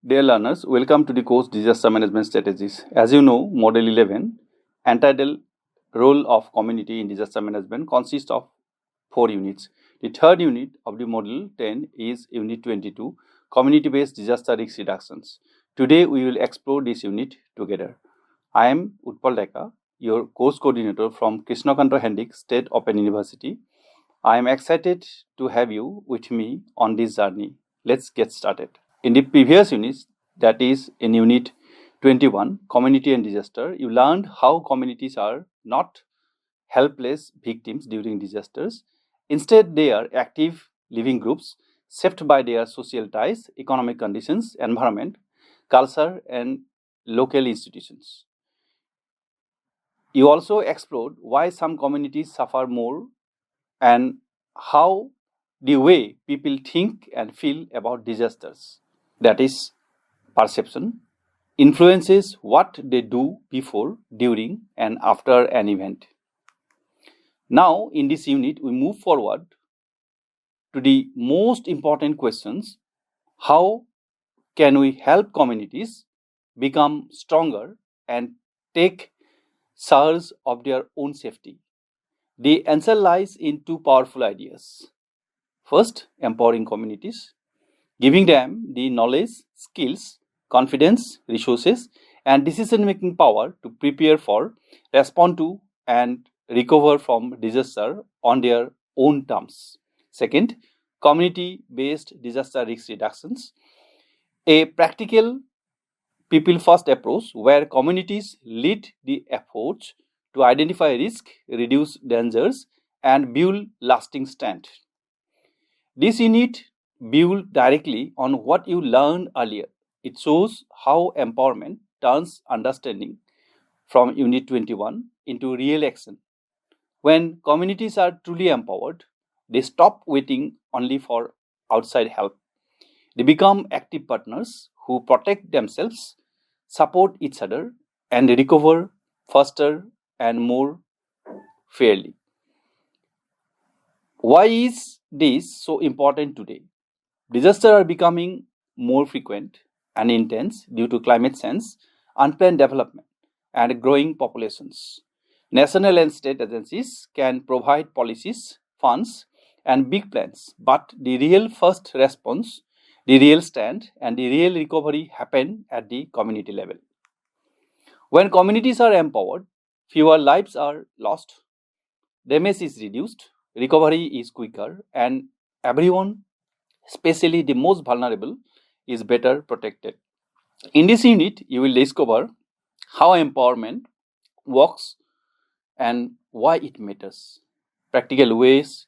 Dear learners, welcome to the course Disaster Management Strategies. As you know, Model 11, entitled Role of Community in Disaster Management, consists of 4 units. The third unit of the Model 10 is Unit 22, Community-Based Disaster Risk Reductions. Today, we will explore this unit together. I am Utpal Deka, your course coordinator from Krishnakanta Hendik State Open University. I am excited to have you with me on this journey. Let's get started. In the previous units, that is in Unit 21, Community and Disaster, you learned how communities are not helpless victims during disasters. Instead, they are active living groups shaped by their social ties, economic conditions, environment, culture, and local institutions. You also explored why some communities suffer more and how the way people think and feel about disasters, that is perception, influences what they do before, during, and after an event. Now, in this unit, we move forward to the most important questions. How can we help communities become stronger and take charge of their own safety? The answer lies in two powerful ideas. First, empowering communities, giving them the knowledge, skills, confidence, resources, and decision making power to prepare for, respond to, and recover from disaster on their own terms. Second, community based disaster risk reductions, a practical people first approach where communities lead the efforts to identify risk, reduce dangers, and build lasting strength. This unit builds directly on what you learned earlier. It shows how empowerment turns understanding from Unit 21 into real action. When communities are truly empowered, they stop waiting only for outside help. They become active partners who protect themselves, support each other, and recover faster and more fairly. Why is this so important today? Disasters are becoming more frequent and intense due to climate change, unplanned development, and growing populations. National and state agencies can provide policies, funds, and big plans, but the real first response, the real stand, and the real recovery happen at the community level. When communities are empowered, fewer lives are lost, damage is reduced, recovery is quicker, and everyone, especially the most vulnerable, is better protected. In this unit, you will discover how empowerment works and why it matters, practical ways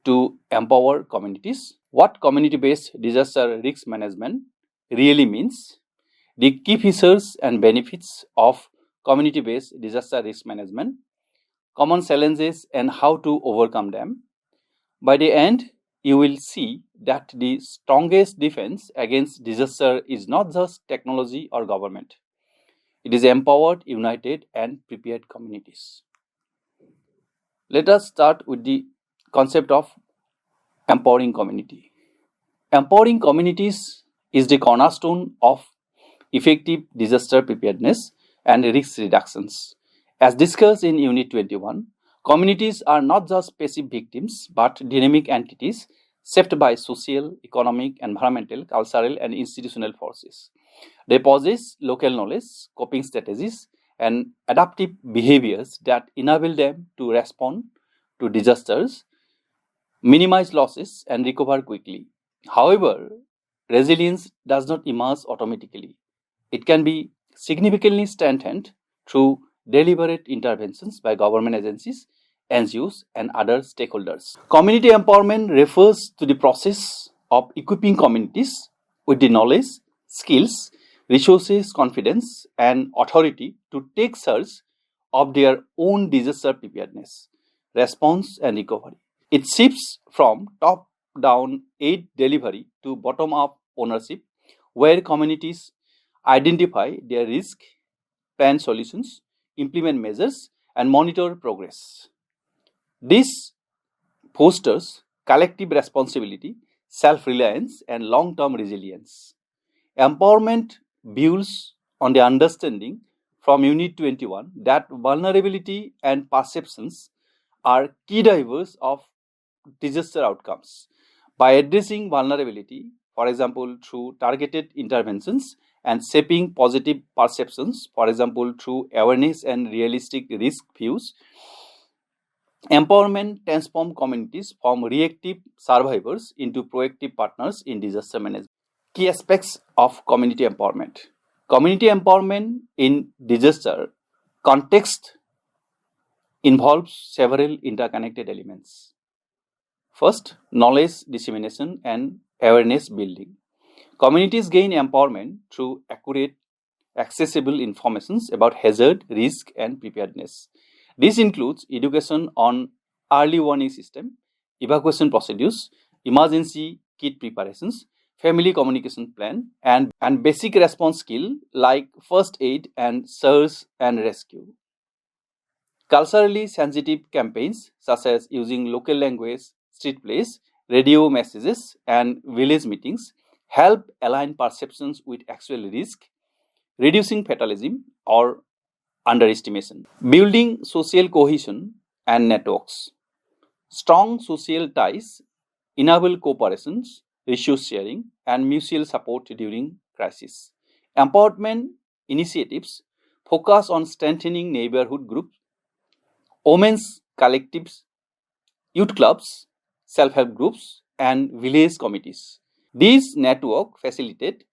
to empower communities, what community based disaster risk management really means, the key features and benefits of community based disaster risk management, common challenges and how to overcome them. By the end, you will see that the strongest defense against disaster is not just technology or government. It is empowered, united, and prepared communities. Let us start with the concept of empowering community. Empowering communities is the cornerstone of effective disaster preparedness and risk reductions. As discussed in Unit 21, communities are not just passive victims but dynamic entities shaped by social, economic, environmental, cultural, and institutional forces. They possess local knowledge, coping strategies, and adaptive behaviors that enable them to respond to disasters, minimize losses, and recover quickly. However, resilience does not emerge automatically. It can be significantly strengthened through deliberate interventions by government agencies, NGOs, and other stakeholders. Community empowerment refers to the process of equipping communities with the knowledge, skills, resources, confidence, and authority to take charge of their own disaster preparedness, response, and recovery. It shifts from top down aid delivery to bottom up ownership, where communities identify their risk, plan solutions, implement measures, and monitor progress. This fosters collective responsibility, self reliance, and long term resilience. Empowerment builds on the understanding from Unit 21 that vulnerability and perceptions are key drivers of disaster outcomes. By addressing vulnerability, for example, through targeted interventions, and shaping positive perceptions, for example, through awareness and realistic risk views, empowerment transforms communities from reactive survivors into proactive partners in disaster management. Key aspects of community empowerment. Community empowerment in disaster context involves several interconnected elements. First, knowledge dissemination and awareness building. Communities gain empowerment through accurate, accessible information about hazard, risk, and preparedness. This includes education on early warning system, evacuation procedures, emergency kit preparations, family communication plan, and basic response skill like first aid and search and rescue. Culturally sensitive campaigns such as using local language, street plays, radio messages, and village meetings help align perceptions with actual risk, reducing fatalism or underestimation. Building social cohesion and networks. Strong social ties enable cooperations, resource sharing, and mutual support during crisis. Empowerment initiatives focus on strengthening neighborhood groups, women's collectives, youth clubs, self-help groups, and village committees. These networks facilitate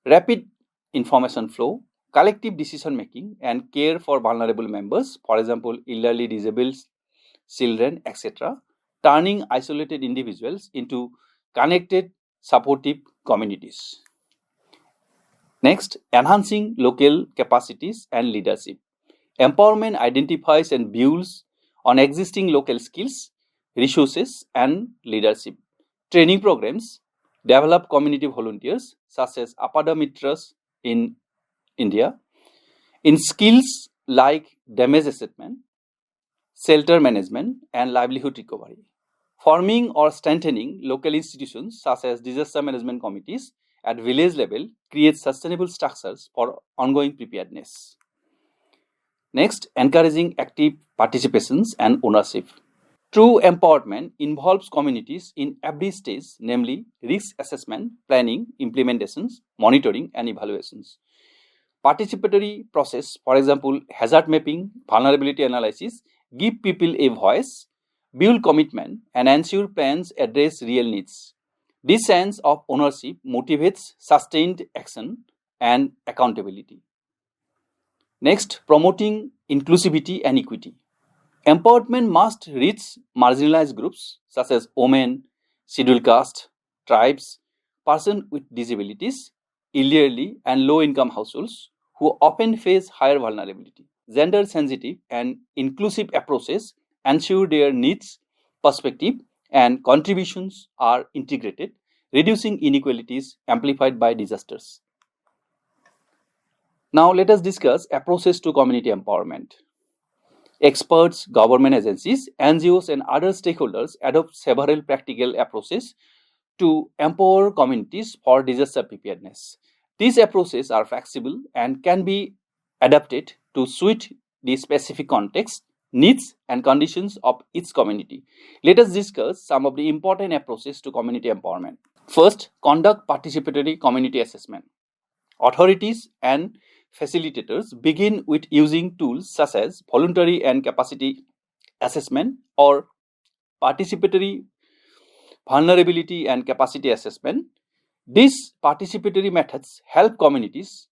rapid information flow, collective decision making, and care for vulnerable members, for example, elderly, disabled, children, etc., turning isolated individuals into connected, supportive communities. Next, enhancing local capacities and leadership. Empowerment identifies and builds on existing local skills, resources, and leadership. Training programs develop community volunteers such as Apada Mitras in India in skills like damage assessment, shelter management, and livelihood recovery. Forming or strengthening local institutions such as disaster management committees at village level creates sustainable structures for ongoing preparedness. Next, encouraging active participations and ownership. True empowerment involves communities in every stage, namely risk assessment, planning, implementations, monitoring, and evaluations. Participatory process, for example, hazard mapping, vulnerability analysis, give people a voice, build commitment, and ensure plans address real needs. This sense of ownership motivates sustained action and accountability. Next, promoting inclusivity and equity. Empowerment must reach marginalized groups such as women, scheduled caste, tribes, persons with disabilities, elderly, and low income households who often face higher vulnerability. Gender sensitive and inclusive approaches ensure their needs, perspective, and contributions are integrated, reducing inequalities amplified by disasters. Now, let us discuss approaches to community empowerment. Experts, government agencies, NGOs, and other stakeholders adopt several practical approaches to empower communities for disaster preparedness. These approaches are flexible and can be adapted to suit the specific context, needs, and conditions of each community. Let us discuss some of the important approaches to community empowerment. First, conduct participatory community assessment. Authorities and facilitators begin with using tools such as voluntary and capacity assessment or participatory vulnerability and capacity assessment. These participatory methods help communities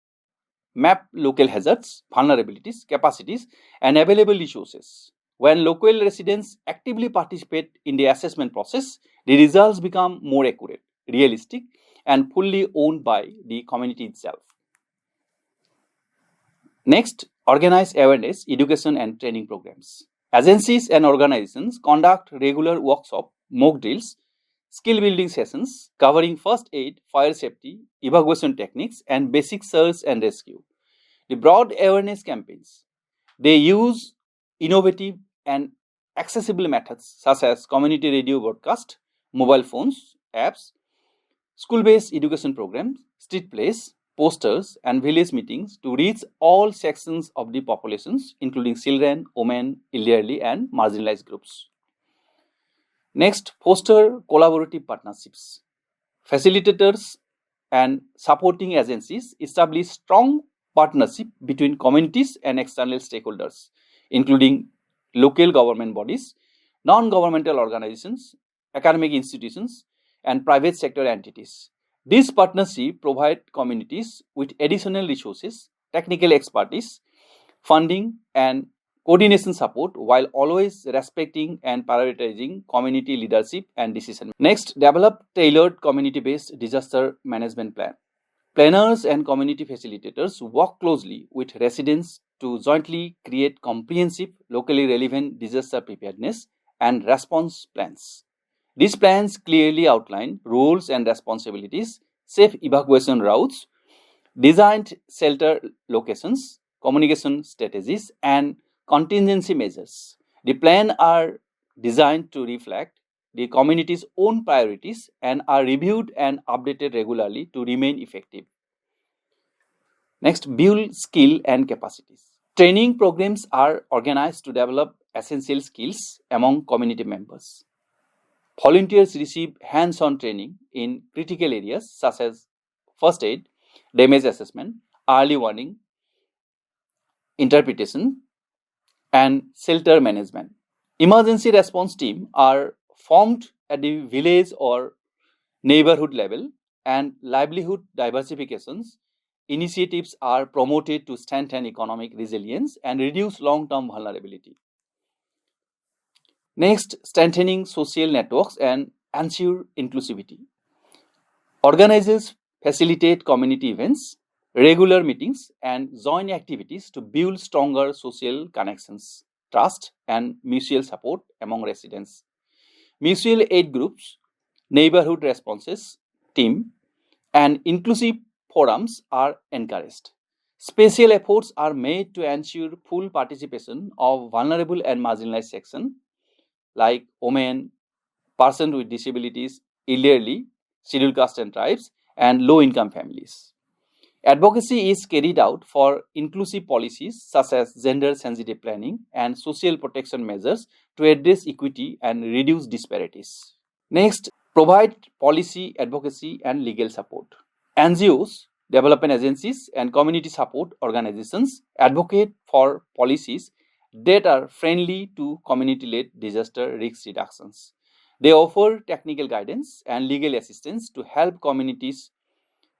map local hazards, vulnerabilities, capacities, and available resources. When local residents actively participate in the assessment process, the results become more accurate, realistic, and fully owned by the community itself. Next, organize awareness, education, and training programs. Agencies and organizations conduct regular workshops, mock drills, skill building sessions covering first aid, fire safety, evacuation techniques, and basic search and rescue. The broad awareness campaigns, they use innovative and accessible methods such as community radio broadcast, mobile phones, apps, School-based education programs, street plays, posters, and village meetings to reach all sections of the populations, including children, women, elderly, and marginalized groups. Next, foster collaborative partnerships. Facilitators and supporting agencies establish strong partnership between communities and external stakeholders, including local government bodies, non-governmental organizations, academic institutions, and private sector entities. These partnerships provide communities with additional resources, technical expertise, funding, and coordination support while always respecting and prioritizing community leadership and decision. Next, develop tailored community-based disaster management plan. Planners and community facilitators work closely with residents to jointly create comprehensive, locally relevant disaster preparedness and response plans. These plans clearly outline roles and responsibilities, safe evacuation routes, designed shelter locations, communication strategies, and contingency measures. The plans are designed to reflect the community's own priorities and are reviewed and updated regularly to remain effective. Next, build skill and capacities. Training programs are organized to develop essential skills among community members. Volunteers receive hands-on training in critical areas such as first aid, damage assessment, early warning, interpretation, and shelter management. Emergency response teams are formed at the village or neighborhood level, and livelihood diversifications initiatives are promoted to strengthen economic resilience and reduce long-term vulnerability. Next, strengthening social networks and ensure inclusivity. Organizers facilitate community events, regular meetings, and joint activities to build stronger social connections, trust, and mutual support among residents. Mutual aid groups, neighborhood responses team, and inclusive forums are encouraged. Special efforts are made to ensure full participation of vulnerable and marginalized sections like women, persons with disabilities, elderly, scheduled caste and tribes, and low-income families. Advocacy is carried out for inclusive policies such as gender-sensitive planning and social protection measures to address equity and reduce disparities. Next, provide policy advocacy and legal support. NGOs, development agencies, and community support organizations advocate for policies that are friendly to community-led disaster risk reductions. They offer technical guidance and legal assistance to help communities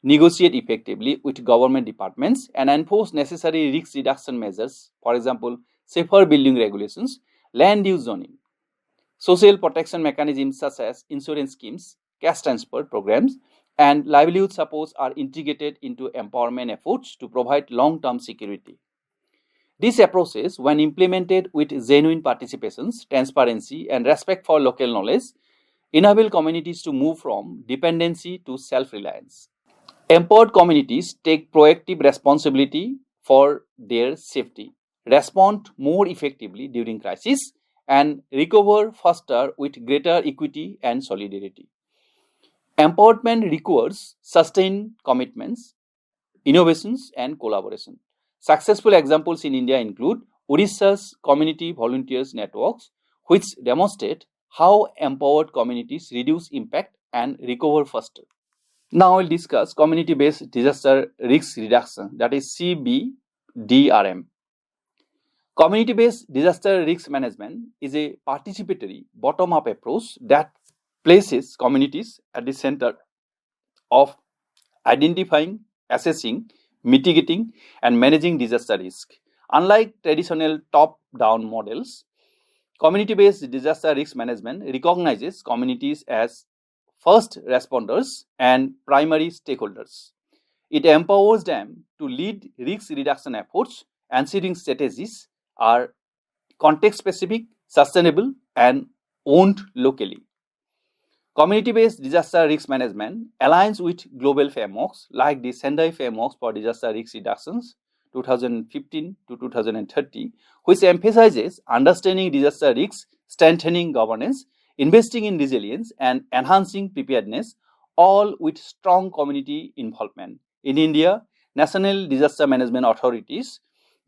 negotiate effectively with government departments and enforce necessary risk reduction measures, for example, safer building regulations, land use zoning. Social protection mechanisms such as insurance schemes, cash transfer programs, and livelihood supports are integrated into empowerment efforts to provide long-term security. These approaches, when implemented with genuine participations, transparency, and respect for local knowledge, enable communities to move from dependency to self-reliance. Empowered communities take proactive responsibility for their safety, respond more effectively during crisis, and recover faster with greater equity and solidarity. Empowerment requires sustained commitments, innovations, and collaboration. Successful examples in India include Odisha's community volunteers networks, which demonstrate how empowered communities reduce impact and recover faster. Now we'll discuss community-based disaster risk reduction, that is CBDRM. Community-based disaster risk management is a participatory bottom-up approach that places communities at the center of identifying, assessing, mitigating, and managing disaster risk. Unlike traditional top-down models, community-based disaster risk management recognizes communities as first responders and primary stakeholders. It empowers them to lead risk reduction efforts, ensuring strategies are context-specific, sustainable, and owned locally. Community-based disaster risk management aligns with global frameworks like the Sendai Frameworks for Disaster Risk Reductions 2015 to 2030, which emphasizes understanding disaster risks, strengthening governance, investing in resilience, and enhancing preparedness, all with strong community involvement. In India, National Disaster Management Authorities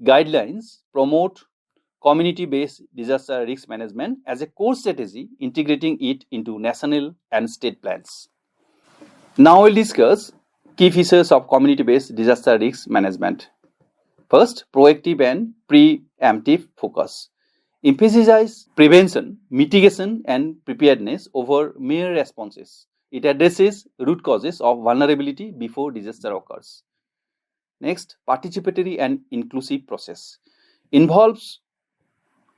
guidelines promote community-based disaster risk management as a core strategy, integrating it into national and state plans. Now we'll discuss key features of community-based disaster risk management. First, proactive and preemptive focus. Emphasize prevention, mitigation, and preparedness over mere responses. It addresses root causes of vulnerability before disaster occurs. Next, participatory and inclusive process. Involves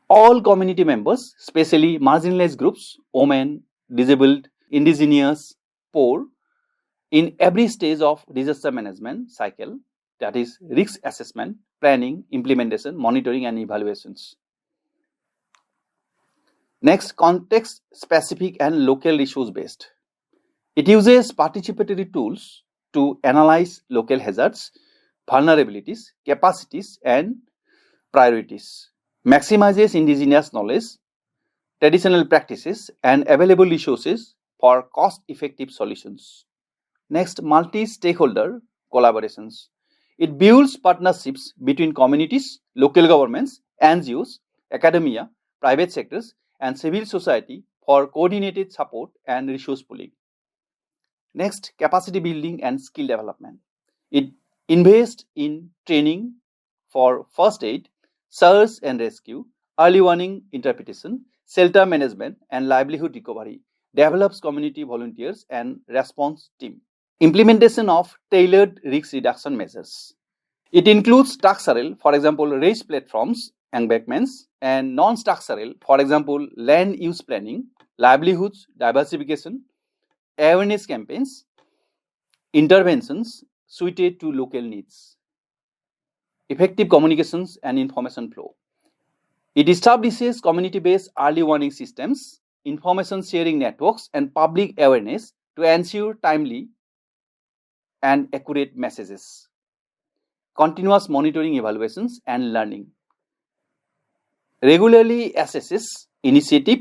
all community members, especially marginalized groups, women, disabled, indigenous, poor, in every stage of disaster management cycle, that is risk assessment, planning, implementation, monitoring, and evaluations. Next, context specific and local issues based. It uses participatory tools to analyze local hazards, vulnerabilities, capacities, and priorities. Maximizes indigenous knowledge, traditional practices, and available resources for cost-effective solutions. Next, multi-stakeholder collaborations. It builds partnerships between communities, local governments, NGOs, academia, private sectors, and civil society for coordinated support and resource pooling. Next, capacity building and skill development. It invests in training for first aid, search and rescue, early warning interpretation, shelter management, and livelihood recovery. Develops community volunteers and response team. Implementation of tailored risk reduction measures. It includes structural, for example, raised platforms, embankments, and non-structural, for example, land use planning, livelihoods, diversification, awareness campaigns, interventions suited to local needs. Effective communications and information flow. It establishes community-based early warning systems, information sharing networks, and public awareness to ensure timely and accurate messages. Continuous monitoring, evaluations, and learning. Regularly assesses initiative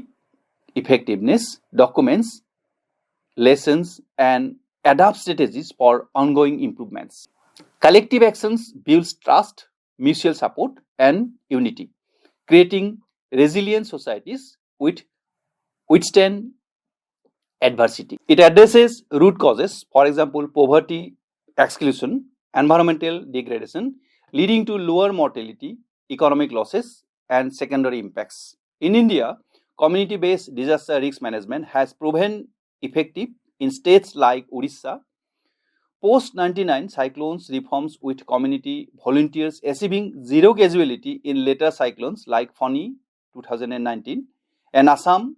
effectiveness, documents lessons, and adapts strategies for ongoing improvements. Collective actions builds trust, mutual support, and unity, creating resilient societies which withstand adversity. It addresses root causes, for example, poverty, exclusion, environmental degradation, leading to lower mortality, economic losses, and secondary impacts. In India, community-based disaster risk management has proven effective in states like Odisha. Post-99 cyclones reforms with community volunteers achieving zero casualty in later cyclones like Fani 2019, and Assam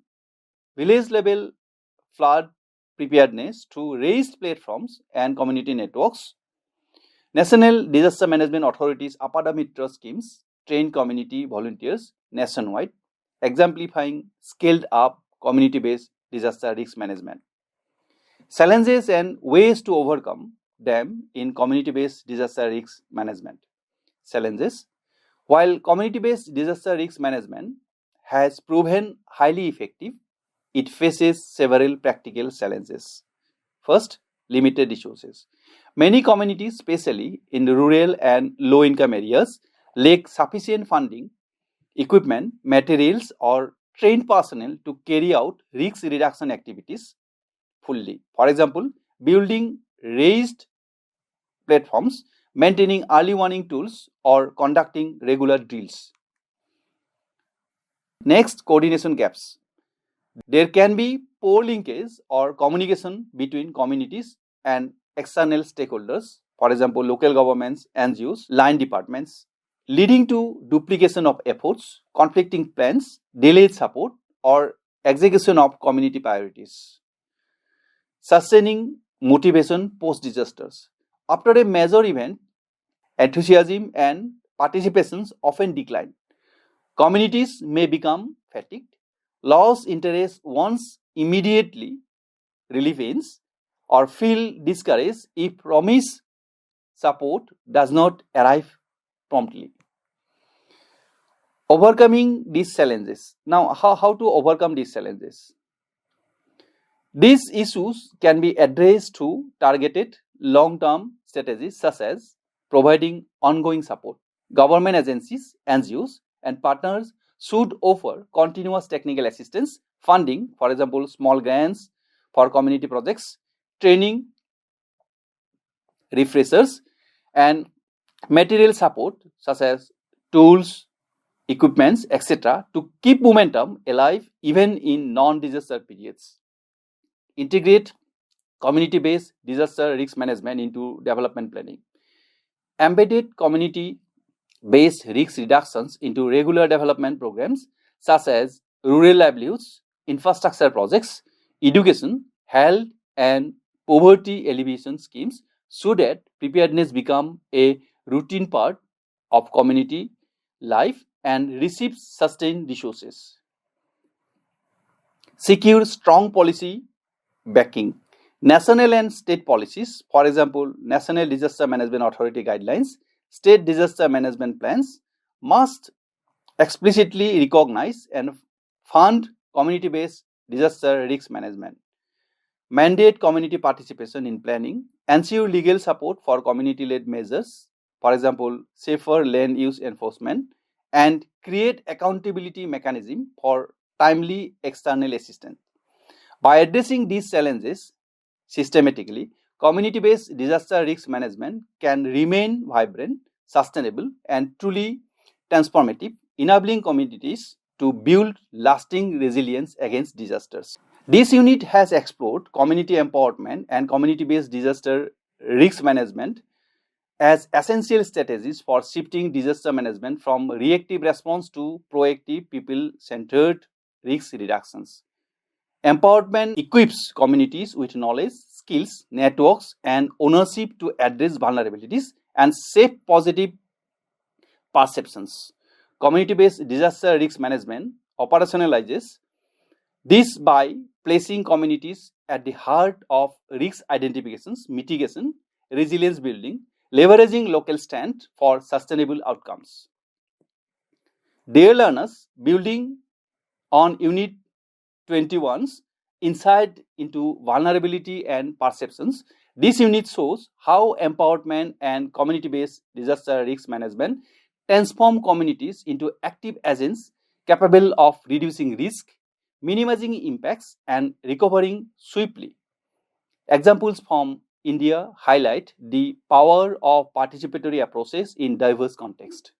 village-level flood preparedness through raised platforms and community networks. National Disaster Management Authorities Apada Mitra schemes train community volunteers nationwide, exemplifying scaled-up community-based disaster risk management. Challenges and ways to overcome them in community-based disaster risk management. Challenges. While community-based disaster risk management has proven highly effective, it faces several practical challenges. First, limited resources. Many communities, especially in rural and low-income areas, lack sufficient funding, equipment, materials, or trained personnel to carry out risk reduction activities fully. For example, building raised platforms, maintaining early warning tools, or conducting regular drills. Next, coordination gaps. There can be poor linkage or communication between communities and external stakeholders, for example, local governments, NGOs, line departments, leading to duplication of efforts, conflicting plans, delayed support, or execution of community priorities. Sustaining motivation post-disasters. After a major event, enthusiasm and participations often decline. Communities may become fatigued, lose interest once immediately relief ends, or feel discouraged if promised support does not arrive promptly. Overcoming these challenges. Now, how to overcome these challenges? These issues can be addressed through targeted long-term strategies such as providing ongoing support. Government agencies, NGOs, and partners should offer continuous technical assistance, funding, for example, small grants for community projects, training, refreshers, and material support such as tools, equipments, etc. to keep momentum alive even in non-disaster periods. Integrate community-based disaster risk management into development planning. Embedded community-based risk reductions into regular development programs such as rural livelihoods, infrastructure projects, education, health, and poverty alleviation schemes so that preparedness become a routine part of community life and receives sustained resources. Secure strong policy backing. National and state policies, for example, National Disaster Management Authority guidelines, state disaster management plans, must explicitly recognize and fund community-based disaster risk management. Mandate community participation in planning, ensure legal support for community-led measures, for example, safer land use enforcement, and create accountability mechanism for timely external assistance. By addressing these challenges systematically, community-based disaster risk management can remain vibrant, sustainable, and truly transformative, enabling communities to build lasting resilience against disasters. This unit has explored community empowerment and community-based disaster risk management as essential strategies for shifting disaster management from reactive response to proactive, people-centered risk reductions. Empowerment equips communities with knowledge, skills, networks, and ownership to address vulnerabilities and shape positive perceptions. Community-based disaster risk management operationalizes this by placing communities at the heart of risk identifications, mitigation, resilience building, leveraging local strength for sustainable outcomes. Dear learners, building on Unit 21's insight into vulnerability and perceptions, this unit shows how empowerment and community-based disaster risk management transform communities into active agents capable of reducing risk, minimizing impacts, and recovering swiftly. Examples from India highlight the power of participatory approaches in diverse contexts.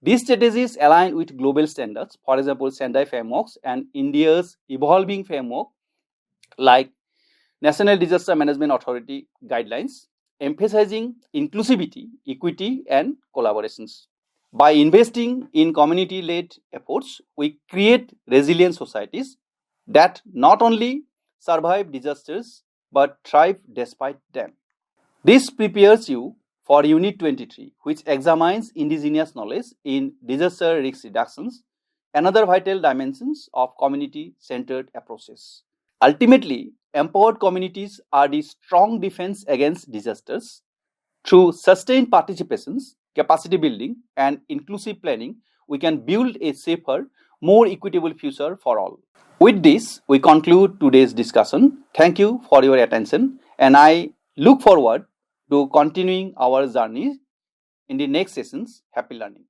These strategies align with global standards, for example, Sendai frameworks and India's evolving framework like National Disaster Management Authority guidelines, emphasizing inclusivity, equity, and collaborations. By investing in community-led efforts, we create resilient societies that not only survive disasters but thrive despite them. This prepares you for Unit 23, which examines indigenous knowledge in disaster risk reductions, another vital dimensions of community-centered approaches. Ultimately, empowered communities are the strong defense against disasters. Through sustained participations, capacity building, and inclusive planning, we can build a safer, more equitable future for all. With this, we conclude today's discussion. Thank you for your attention, and I look forward to continuing our journey in the next sessions. Happy learning.